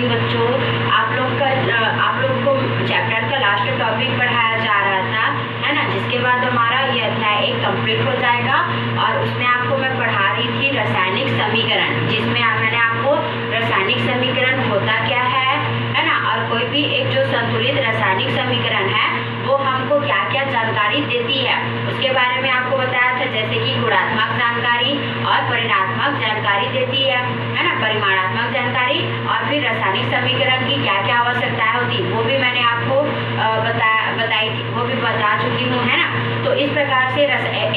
Morning बच्चों। आप लोग को चैप्टर का लास्ट टॉपिक पढ़ाया जा रहा था, है ना, जिसके बाद हमारा ये अध्याय 1 कंप्लीट हो जाएगा। और उसमें आपको मैं पढ़ा रही थी रासायनिक समीकरण, जिसमें मैंने आपको रासायनिक समीकरण होता क्या है ना, और कोई भी एक जो संतुलित रासायनिक समीकरण है वो हमको क्या क्या जानकारी देती है उसके बारे में आपको बताया था। जैसे कि गुणात्मक जानकारी और परिमाणात्मक जानकारी देती है ना, परिमाणात्मक जानकारी, और फिर रासायनिक समीकरण की क्या क्या आवश्यकताएं होती वो भी मैंने आपको बताई थी, वो भी बता चुकी हूँ, है ना। तो इस प्रकार से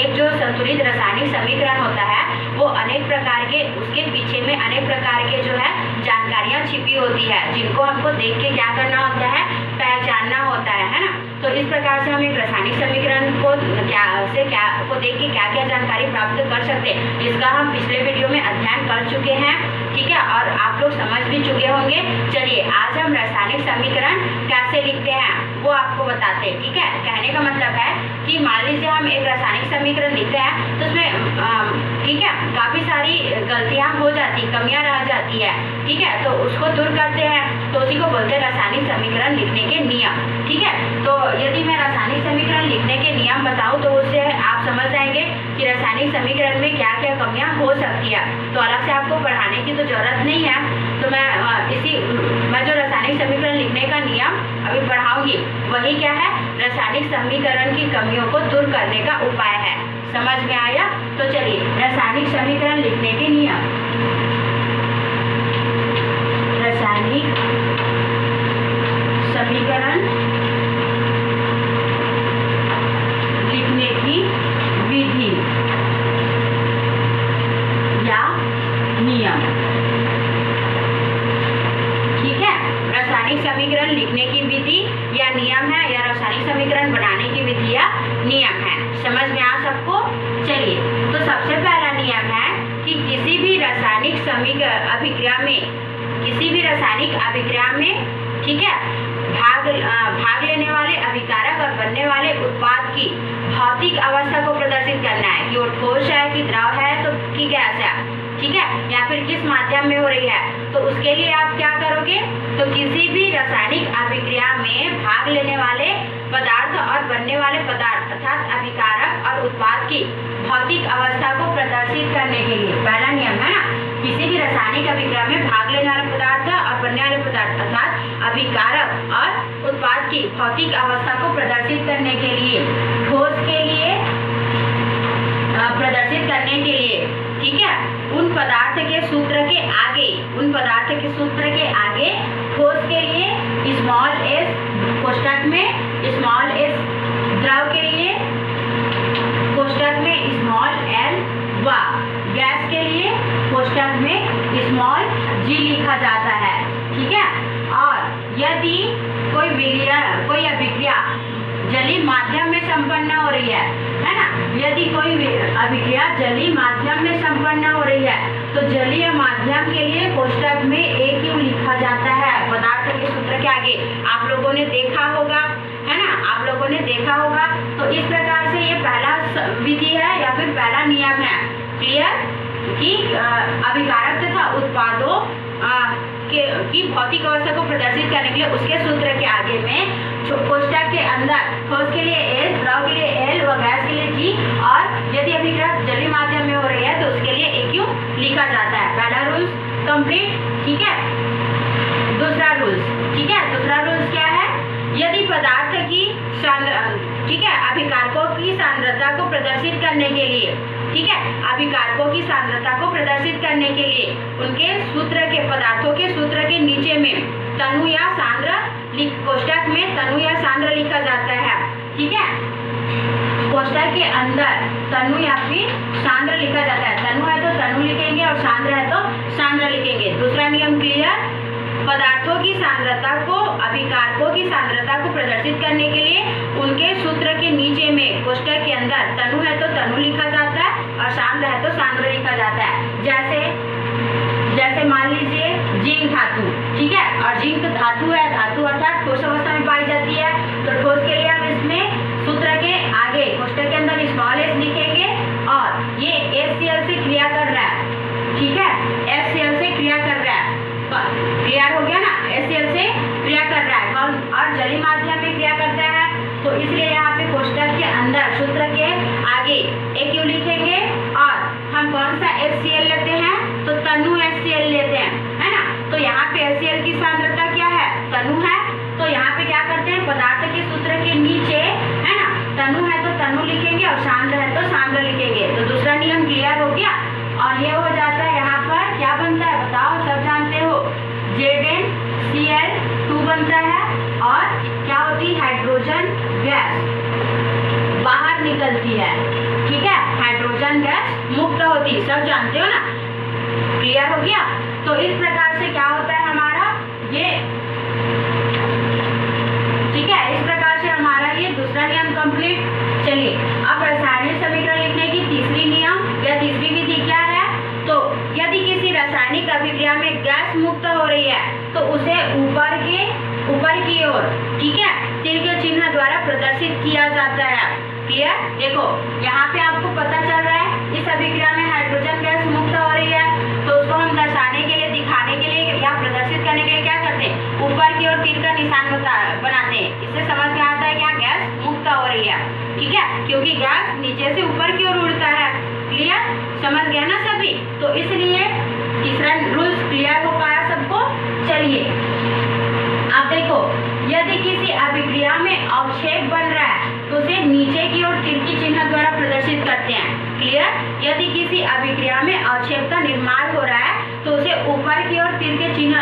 एक जो संतुलित रासायनिक समीकरण होता है वो अनेक प्रकार के, उसके पीछे में अनेक प्रकार के जो है जानकारियाँ छिपी होती है, जिनको हमको देख के क्या करना होता है, पहचानना होता है ना। तो इस प्रकार से हम एक रासायनिक समीकरण को देख के क्या क्या जानकारी प्राप्त कर सकते हैं, इसका हम पिछले वीडियो में अध्ययन कर चुके हैं, ठीक है, और आप लोग समझ भी चुके होंगे। चलिए आज हम रासायनिक समीकरण कैसे लिखते हैं वो आपको बताते हैं, ठीक है। कहने का मतलब है कि मान लीजिए हम एक रासायनिक समीकरण लिखते हैं तो उसमें ठीक है काफ़ी सारी गलतियाँ हो जाती, कमियाँ रह जाती है, ठीक है, तो उसको दूर करते हैं, तो उसी को बोलते हैं रासायनिक समीकरण लिखने के नियम, ठीक है। तो यदि मैं रासायनिक समीकरण लिखने के नियम बताऊँ तो उससे आप समझ जाएंगे कि रासायनिक समीकरण में क्या क्या कमियाँ हो सकती है। तो अलग से आपको पढ़ाने की तो जरूरत नहीं है, तो मैं जो रासायनिक समीकरण लिखने का नियम अभी पढ़ाऊंगी वही क्या है, रासायनिक समीकरण की कमियों को दूर करने का उपाय है। समझ में आया? तो चलिए रासायनिक समीकरण लिखने के नियम। रासायनिक समीकरण लिखने की विधि या नियम, ठीक है। रासायनिक समीकरण लिखने की विधि या नियम है, या रासायनिक समीकरण बनाने की विधि या नियम है। समझ में आ सबको? चलिए तो सबसे पहला नियम है कि किसी भी रासायनिक अभिक्रिया में ठीक है भाग लेने वाले अभिकारक और बनने वाले उत्पाद की भौतिक अवस्था को प्रदर्शित करना है, कि वो ठोस है कि द्रव है तो कि गैस है, ठीक है, या फिर किस माध्यम में हो रही है। तो उसके लिए आप क्या करोगे, तो किसी भी रासायनिक अभिक्रिया में भाग लेने वाले पदार्थ और बनने वाले पदार्थ अर्थात अभिकारक और उत्पाद की भौतिक अवस्था को प्रदर्शित करने के लिए पहला नियम है ना, किसी भी रासायनिक अभिक्रिया में भाग लेने वाले पदार्थ और बनने वाले पदार्थ अर्थात अभिकारक और उत्पाद की भौतिक अवस्था को प्रदर्शित करने के लिए, ठोस के लिए प्रदर्शित करने के लिए, ठीक है, उन पदार्थ के सूत्र के आगे ठोस के लिए स्मॉल एस कोष्ठक में स्मॉल एस, द्रव के लिए कोष्ठक में स्मॉल एल व गैस के लिए कोष्ठक में स्मॉल जी लिखा जाता है, ठीक है। और यदि कोई अभिक्रिया जलीय माध्यम में संपन्न हो रही है ना, यदि कोई अभिक्रिया जलीय माध्यम में संपन्न हो रही है तो जलीय माध्यम के लिए कोष्ठक में AQ लिखा जाता है पदार्थ के सूत्र के आगे। आप लोगों ने देखा होगा, है ना, आप लोगों ने देखा होगा। तो इस प्रकार से ये पहला विधि है या फिर पहला नियम है, क्लियर, कि अभिकारक तथा उत्पादों की भौतिक अवस्था को प्रदर्शित करने के लिए उसके सूत्र के आगे में कोष्ठक के अंदर ठोस के लिए S, द्रव के लिए L व गैस के लिए G, और यदि अभिक्रिया जलीय माध्यम में हो रही है तो उसके लिए AQ लिखा जाता है। पहला रूल्स कंप्लीट, ठीक है। दूसरा रूल्स, ठीक है, दूसरा रूल्स क्या है, यदि पदार्थ की ठीक है अभिकारकों की सांद्रता को प्रदर्शित करने के लिए, ठीक है, अभिकारकों की सांद्रता को प्रदर्शित करने के लिए उनके सूत्र के पदार्थों के सूत्र के नीचे में तनु या सांद्र कोष्ठक में तनु या सांद्र लिखा जाता है, ठीक है। कोष्ठक के अंदर तनु या फिर सांद्र लिखा जाता है, तनु है तो तनु लिखेंगे और सांद्र है तो सांद्र लिखेंगे। दूसरा नियम क्लियर, पदार्थों की सांद्रता को अभिकारकों की सांद्रता को प्रदर्शित करने के लिए उनके सूत्र के नीचे में कोष्ठक के अंदर तनु है तो तनु लिखा जाता है और सांद्र है तो सांद्र लिखा जाता है। जैसे मान लीजिए जिंक धातु, ठीक है, और जिंक धातु है, धातु अर्थात ठोस अवस्था में पाई जाती है, तो ठोस के लिए हम इसमें सूत्र के आगे कोष्ठक के अंदर स्मॉल एस लिखेंगे और ये HCl से क्रिया कर रहा है, ठीक है, HCl से क्रिया कर रहा है, क्लियर हो गया ना। HCl लेते हैं तो तनु HCl लेते हैं, है ना। तो यहाँ पे HCl की सांद्रता क्या है, तनु है। तो यहाँ पे क्या करते हैं, पदार्थ के सूत्र के नीचे, है ना, तनु है तो तनु लिखेंगे और सांद्र है तो सांद्र लिखेंगे। तो दूसरा नियम क्लियर हो गया। और ये हो जाता है, यहाँ पर क्या बनता है बताओ, सब जानते हो, ZnCl2 बनता है और क्या होती है, हाइड्रोजन गैस बाहर निकलती है, ठीक है, हाइड्रोजन गैस मुक्त होती है, सब जानते हो ना, क्लियर हो गया। तो इस प्रकार से क्या होता है हमारा ये, ठीक है, इस प्रकार से हमारा ये दूसरा नियम कंप्लीट। चलिए अब रासायनिक समीकरण लिखने की तीसरी नियम या तीसरी विधि क्या है, तो यदि किसी रासायनिक अभिक्रिया में गैस मुक्त हो रही है तो उसे ऊपर की ओर, ठीक है, तीर के चिन्ह द्वारा प्रदर्शित किया जाता है। क्लियर, देखो यहाँ पे आपको पता चल रहा है इस अभिक्रिया में हाइड्रोजन गैस मुक्त हो रही है, तो उसको हम दर्शाने के लिए, दिखाने के लिए या प्रदर्शित करने के लिए क्या करते हैं, ऊपर की ओर तीर का निशान बनाते हैं। इससे समझ में आता है क्या गैस मुक्त हो रही है, ठीक है, क्योंकि गैस नीचे से ऊपर की ओर उड़ता है। क्लियर, समझ गया ना सभी। तो इसलिए तीसरा रूल्स क्लियर हो पाया सबको। चलिए अब देखो, यदि किसी अभिक्रिया में अवक्षेप बन रहा है तो उसे नीचे की ओर तीर के चिन्ह द्वारा प्रदर्शित करते हैं। क्लियर, यदि किसी अभिक्रिया में अवक्षेप का निर्माण हो रहा है तो उसे ऊपर की ओर तीर के चिन्ह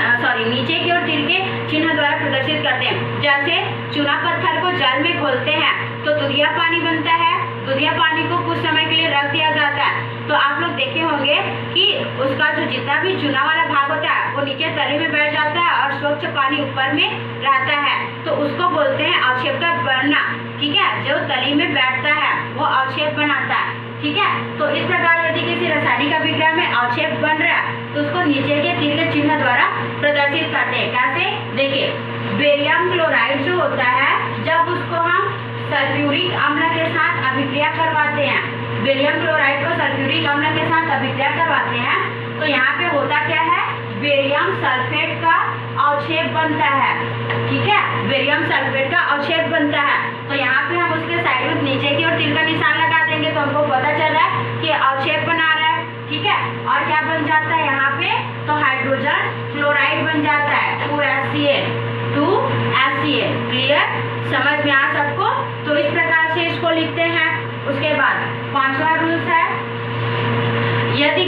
नीचे की ओर तीर के चिन्ह द्वारा प्रदर्शित करते हैं। जैसे चूना पत्थर को जल में घोलते हैं तो दूधिया पानी बनता है, दूधिया पानी को कुछ समय के लिए रख दिया जाता है, तो आप लोग देखे होंगे कि उसका जो जितना भी चूना वाला भाग होता है वो नीचे तली में बैठ जाता है और स्वच्छ पानी ऊपर में रहता है, तो उसको बोलते हैं अवक्षेप का बनना, ठीक है, जो तली में बैठता है वो अवक्षेप बनाता है, ठीक है। तो इस प्रकार यदि किसी रासायनिक अभिक्रिया में अवक्षेप बन रहा है तो उसको नीचे के तीर के चिन्ह द्वारा प्रदर्शित करते हैं। कैसे, देखिए बेरियम क्लोराइड जो होता है, जब उसको हम सल्फ्यूरिक अम्ल के साथ अभिक्रिया करवाते हैं, बेरियम क्लोराइड को सल्फ्यूरिक अम्ल के साथ अभिक्रिया करवाते हैं, तो यहाँ पे होता क्या है, बेरियम सल्फेट का अवक्षेप बनता है, ठीक है, बेरियम सल्फेट का अवक्षेप बनता है। तो यहाँ पे हम उसके साइड में नीचे की ओर तीर का निशान लगा देंगे तो हमको पता चल रहा है कि अवक्षेप बना रहा है, ठीक है। और क्या बन जाता है यहाँ पे, तो हाइड्रोजन क्लोराइड बन जाता है, 2HCl। क्लियर, समझ में आ सबको। तो इस प्रकार से इसको लिखते हैं। उसके बाद पांचवा रूल्स है, यदि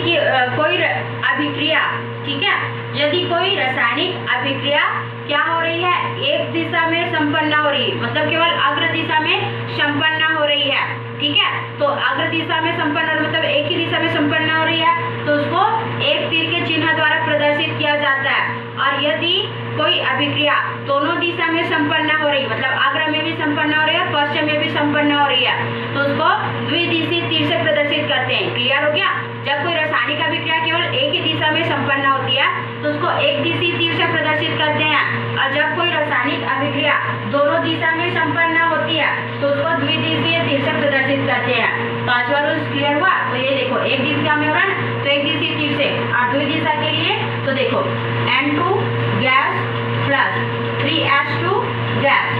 कोई अभिक्रिया, ठीक है, यदि कोई रासायनिक अभिक्रिया क्या हो रही है, एक दिशा में संपन्न हो रही है, मतलब केवल अग्र दिशा में संपन्न हो रही है, ठीक है। तो अग्र दिशा में संपन्न मतलब एक ही दिशा में संपन्न हो रही है तो उसको एक तीर के चिन्ह द्वारा प्रदर्शित किया जाता है। और यदि कोई अभिक्रिया दोनों दिशा में संपन्न हो रही, मतलब अग्र में भी संपन्न हो रही है और पश्चिम में भी संपन्न हो रही है, तो उसको द्विदिशीय तीर से प्रदर्शित करते हैं। क्लियर हो गया। जब कोई रासायनिक अभिक्रिया केवल एक ही दिशा में संपन्न होती है तो उसको एक दिशीय तीर से प्रदर्शित करते हैं, और जब कोई रासायनिक अभिक्रिया दोनों दिशा में संपन्न होती है तो उसको द्विदिशीय तीर से प्रदर्शित करते हैं। पांचवा रूल्स क्लियर हुआ। तो ये देखो, एक दिशा में हो रहा है तो एक दिशीय तीर से, और द्विदिशा के लिए तो देखो N2 gas plus 3H2 gas.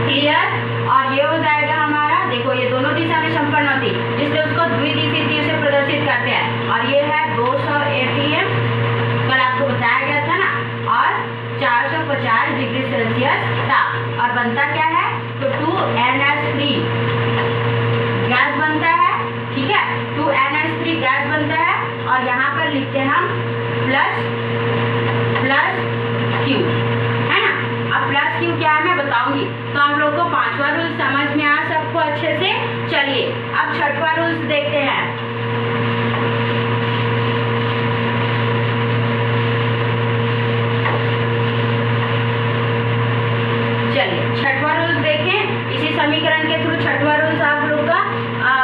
Clear, और ये हो जाएगा हमारा, देखो ये दोनों दिशा में संपन्न होती है इसलिए उसको द्विदिशीय तीर से प्रदर्शित करते हैं। और ये है 200 ATM, कल आपको बताया गया था ना, और 450 डिग्री सेल्सियस था, और बनता क्या है, तो 2NH3 गैस बनता है, ठीक है, 2NH3 गैस बनता है। और यहाँ पर लिखते हैं हम प्लस Q, है ना। अब प्लस Q क्या है मैं बताऊंगी, तो हम लोग को पांचवा रूल समझ में आ सबको अच्छे से। चलिए अब छठवां रूल्स देखते हैं। चलिए छठवां रूल्स देखें, इसी समीकरण के थ्रू छठवां रूल्स आप लोग का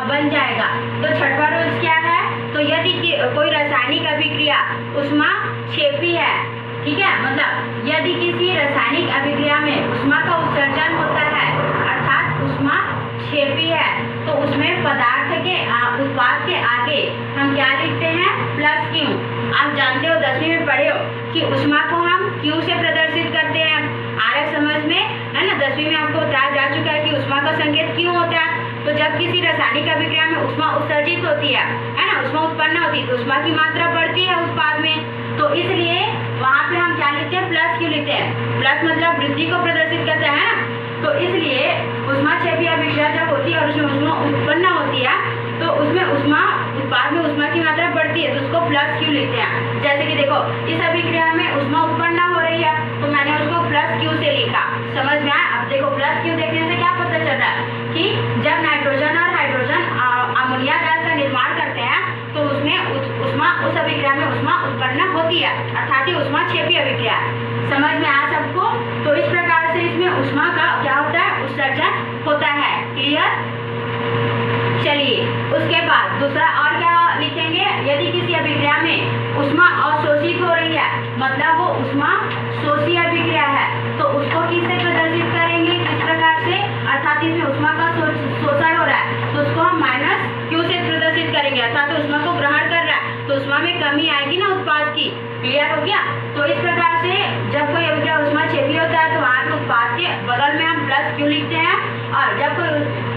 बन जाएगा। तो छठवां रूल्स क्या है, तो यदि कोई रासायनिक अभिक्रिया ऊष्माक्षेपी है, ठीक है, मतलब यदि किसी रासायनिक अभिक्रिया में ऊष्मा का उत्सर्जन होता है अर्थात ऊष्माक्षेपी है, तो उसमें पदार्थ के उत्पाद के आगे हम क्या लिखते हैं, प्लस Q। आप जानते हो 10वीं में पढ़े हो कि ऊष्मा को हम Q से प्रदर्शित करते हैं। आ रहा समझ में, है ना। 10वीं में आपको बताया जा चुका है कि ऊष्मा का संकेत Q होता है, तो जब किसी रासायनिक अभिक्रिया में ऊष्मा उत्सर्जित होती है ना, ऊष्मा उत्पन्न होती है, तो ऊष्मा की मात्रा बढ़ती है उत्पाद में, तो इसलिए वहाँ पे हम क्या लिखते हैं, प्लस क्यों लिखते हैं, प्लस मतलब वृद्धि को प्रदर्शित करते हैं ना, तो इसलिए ऊष्माक्षेपी अभिक्रिया जब होती है और उसमें ऊष्मा उत्पन्न होती है तो उसमें ऊष्मा उत्पाद में ऊष्मा की मात्रा बढ़ती है, तो उसको प्लस क्यू लिखते हैं। जैसे कि देखो इस अभिक्रिया में ऊष्मा उत्पन्न हो रही है तो मैंने उसको प्लस क्यू से लिखा, समझ में आया। अब देखो प्लस क्यू देखने से क्या पता चल रहा है कि जब नाइट्रोजन और हाइड्रोजन अमोनिया गैस का निर्माण करते हैं तो उसमें ऊष्मा उस अभिक्रिया में ऊष्मा उत्पन्न होती है, अर्थात ऊष्माक्षेपी अभिक्रिया। समझ में आया सबको? तो इस प्रकार से इसमें ऊष्मा का क्या होता है, उत्सर्जन होता है। क्लियर? चलिए उसके बाद दूसरा और क्या लिखेंगे, यदि किसी अभिक्रिया में ऊष्मा अवशोषित हो रही है, मतलब वो ऊष्मा शोषी अभिक्रिया है, तो उसको किससे प्रदर्शित करेंगे, किस प्रकार से, अर्थात इसमें ऊष्मा का शोषण हो रहा है तो उसको हम माइनस क्यू से प्रदर्शित करेंगे, अर्थात ऊष्मा को ग्रहण कर रहा है तो ऊष्मा में कमी आएगी ना उत्पाद की। क्लियर हो गया? तो इस प्रकार से जब कोई अभिक्रिया ऊष्माक्षेपी होता है तो वहाँ पे उत्पाद के बगल में हम प्लस क्यू लिखते हैं, और जब कोई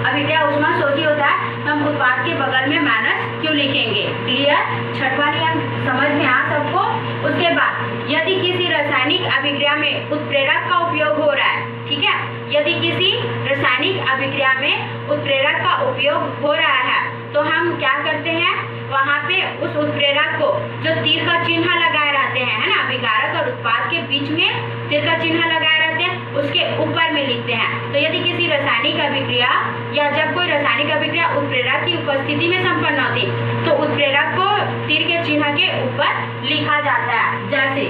अभिक्रिया ऊष्मा शोषी होता है तो हम उत्पाद के बगल में माइनस क्यू लिखेंगे। क्लियर? छठवां नियम समझ में आ सबको? उसके बाद यदि किसी रासायनिक अभिक्रिया में उत्प्रेरक का उपयोग हो रहा है, ठीक है, यदि किसी रासायनिक अभिक्रिया में उत्प्रेरक का उपयोग हो रहा है तो हम क्या करते हैं, वहाँ पे उस उत्प्रेरक को जो तीर का चिन्ह लगाए रहते हैं, है ना, अभिकारक और उत्पाद के बीच में तीर का चिन्ह लगाए रहते हैं, उसके ऊपर में लिखते हैं। तो यदि किसी रासायनिक अभिक्रिया या जब कोई रासायनिक अभिक्रिया उत्प्रेरक की उपस्थिति में संपन्न होती तो उत्प्रेरक को तीर के चिन्ह के ऊपर लिखा जाता है। जैसे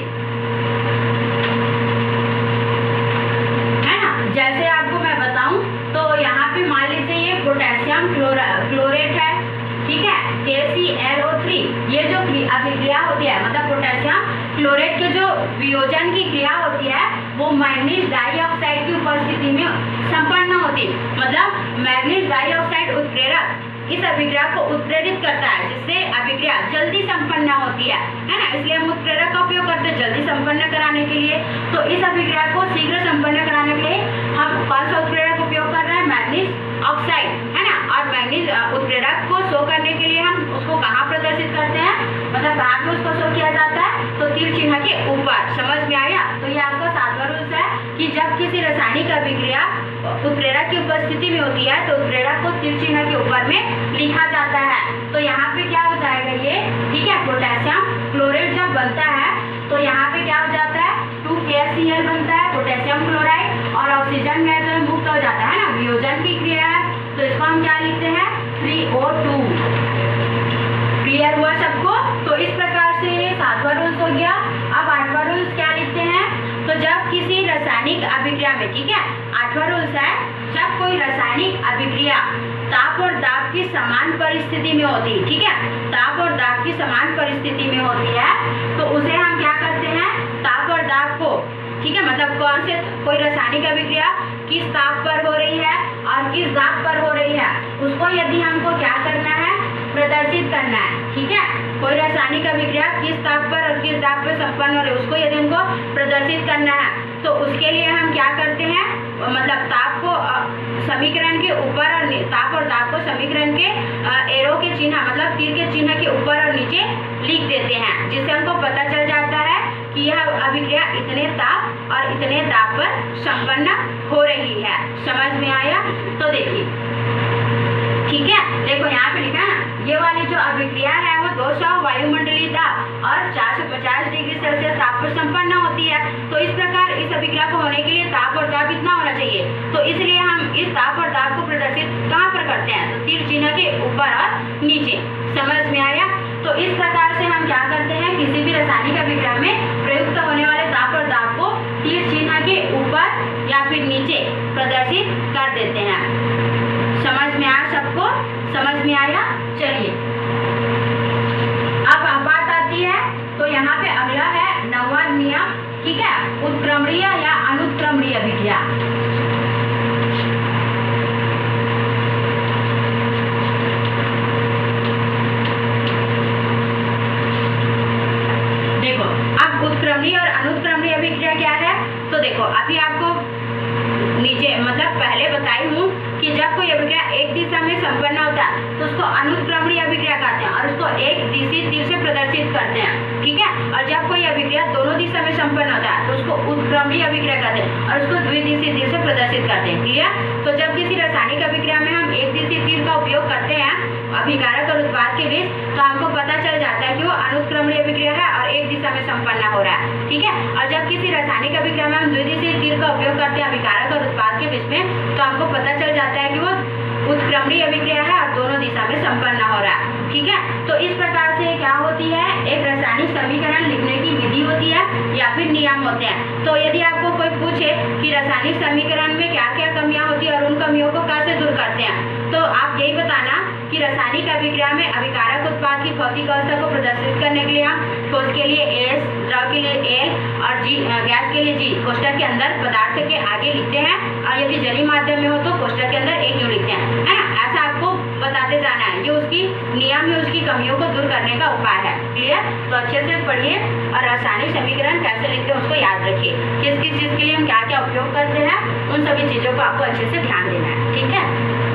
है ना, जैसे आपको मैं बताऊं तो यहाँ पे मान लीजिए ये पोटेशियम क्लोरेट है, ठीक है, KClO3, ये जो अभिक्रिया होती है मतलब पोटेशियम क्लोरेट के जो वियोजन की क्रिया होती है वो मैग्नीज डाइऑक्साइड की उपस्थिति में संपन्न होती है, मतलब मैग्नीज डाइऑक्साइड उत्प्रेरक इस अभिक्रिया को उत्प्रेरित करता है जिससे अभिक्रिया जल्दी संपन्न होती है ना, इसलिए हम उत्प्रेरक का उपयोग करते हैं जल्दी संपन्न कराने के लिए। तो इस अभिक्रिया को शीघ्र संपन्न कराने के लिए हम कौन सा उत्प्रेरक उपयोग कर रहे हैं, मैग्नीज ऑक्साइड, है ना, और मैग्नीज उत्प्रेरक को शो करने के लिए हम उसको कहाँ प्रदर्शित करते हैं, मतलब कहाँ पे उसको शो किया जाता है, तो तीर चिन्ह के ऊपर। समझ में आया? तो ये आपका 7वां रूल्स है कि जब किसी रासायनिक अभिक्रिया उत्प्रेरक की उपस्थिति में होती है तो उत्प्रेरक को तीर चिन्ह के ऊपर में लिखा जाता है। तो यहाँ पे क्या हो जाएगा ये, ठीक है, पोटेशियम क्लोरेट जब बनता है तो यहाँ पे क्या हो जाता है, 2KCl बनता है पोटेशियम क्लोराइड, और ऑक्सीजन गैस में मुक्त हो जाता है ना, वियोजन की क्रिया है, तो इसको हम क्या लिखते हैं, 3O2। क्लियर हुआ सबको? तो इस प्रकार से 7वां रूल्स हो गया। अब 8वां रूल्स क्या लिखते हैं, तो जब किसी रासायनिक अभिक्रिया में, ठीक है, 8वां रूल्स है, जब कोई रासायनिक अभिक्रिया ताप और दाब की समान परिस्थिति में होती है, ठीक है, ताप और दाब की समान परिस्थिति में होती है तो उसे हम क्या करते हैं, ताप और दाब को, ठीक है, मतलब कौन से कोई रासायनिक अभिक्रिया किस ताप पर हो रही है और किस दाब पर हो रही है उसको यदि हमको क्या करना है, प्रदर्शित करना है, ठीक है, कोई रासायनिक अभिक्रिया किस ताप पर और किस दाब पर संपन्न हो रही है उसको यदि हमको प्रदर्शित करना है तो उसके लिए हम क्या करते हैं, मतलब ताप को समीकरण के ऊपर और ताप और दाब को समीकरण के एरो के चिन्ह मतलब तीर के चिन्ह के ऊपर और नीचे लिख देते हैं, जिससे हमको पता चल जाता है कि यह अभिक्रिया इतने ताप और इतने दाब पर संपन्न हो रही है। समझ में आया? तो देखिए, ठीक है, देखो यहाँ पे लिखा है ना, ये वाली जो अभिक्रिया है वो 200 वायुमंडलीय दाब और 450 डिग्री सेल्सियस ताप पर संपन्न होती है। तो इस प्रकार इस अभिक्रिया को होने के लिए ताप और दाब कितना होना चाहिए, तो इसलिए हम इस ताप और दाब को प्रदर्शित कहाँ पर करते हैं, तो तीर चिन्ह के ऊपर और नीचे। समझ में आया? तो इस प्रकार से हम क्या करते हैं, किसी भी रासायनिक अभिक्रिया में प्रयुक्त होने वाले ताप और दाब को तीर चिन्ह के ऊपर या फिर नीचे प्रदर्शित कर देते हैं। समझ में आया सबको? समझ में आया? चलिए अब बात आती है, तो यहाँ पे अगला है 9वां नियम, ठीक है, उत्क्रमणीय या अनुत्क्रमणीय अभिक्रिया। देखो अब उत्क्रमणीय और अनुत्क्रमणीय अभिक्रिया क्या है, तो देखो अभी आपको नीचे मतलब पहले बताई हूँ कि जब कोई अभिक्रिया एक दिशा में संपन्न होता है तो उसको अनुत्क्रमणीय अभिक्रिया कहते हैं और उसको एक दिशी तीर से प्रदर्शित करते हैं, ठीक है। और जब कोई अभिक्रिया दोनों दिशा में संपन्न होता है तो उसको उत्क्रमणीय अभिक्रिया कहते हैं और उसको द्विदिशीय तीर से प्रदर्शित करते हैं, क्लियर। तो जब किसी रासायनिक अभिक्रिया में हम एक दिशीय तीर का उपयोग करते हैं अभिकारक और उत्पाद के बीच, तो हमको पता चल जाता है कि वो अनुत्क्रमणीय अभिक्रिया है और एक दिशा में संपन्न हो रहा है, ठीक है। और जब किसी रासायनिक अभिक्रिया में हम द्विदिशीय तीर का उपयोग करते हैं अभिकारक और उत्पाद के बीच में, तो हमको पता चल जाता है कि वो उत्क्रमणीय अभिक्रिया है और दोनों दिशा में संपन्न हो रहा है, ठीक है। तो इस प्रकार से क्या होती है, एक रासायनिक समीकरण लिखने की विधि होती है या फिर नियम होते हैं। तो यदि आपको कोई पूछे कि रासायनिक समीकरण में क्या क्या कमियां होती है और उन कमियों को कैसे दूर करते हैं, तो आप यही बताना कि रासायनिक अभिक्रिया में अभिकारक उत्पाद की भौतिक अवस्था को प्रदर्शित करने के लिए हम ठोस के लिए S, द्रव के लिए L और G, गैस के लिए G कोष्ठक के अंदर पदार्थ के आगे लिखते हैं और यदि जलीय माध्यम में हो तो कोष्ठक के अंदर एक यूं लिखते हैं, है ना। ऐसा आपको बताते जाना है, ये उसकी नियम है, उसकी कमियों को दूर करने का उपाय है, क्लियर। तो अच्छे से पढ़िए और रासायनिक समीकरण कैसे लिखते हैं उसको याद रखिए, किस किस चीज़ के लिए हम क्या क्या उपयोग करते हैं, उन सभी चीज़ों को आपको अच्छे से ध्यान देना है, ठीक है।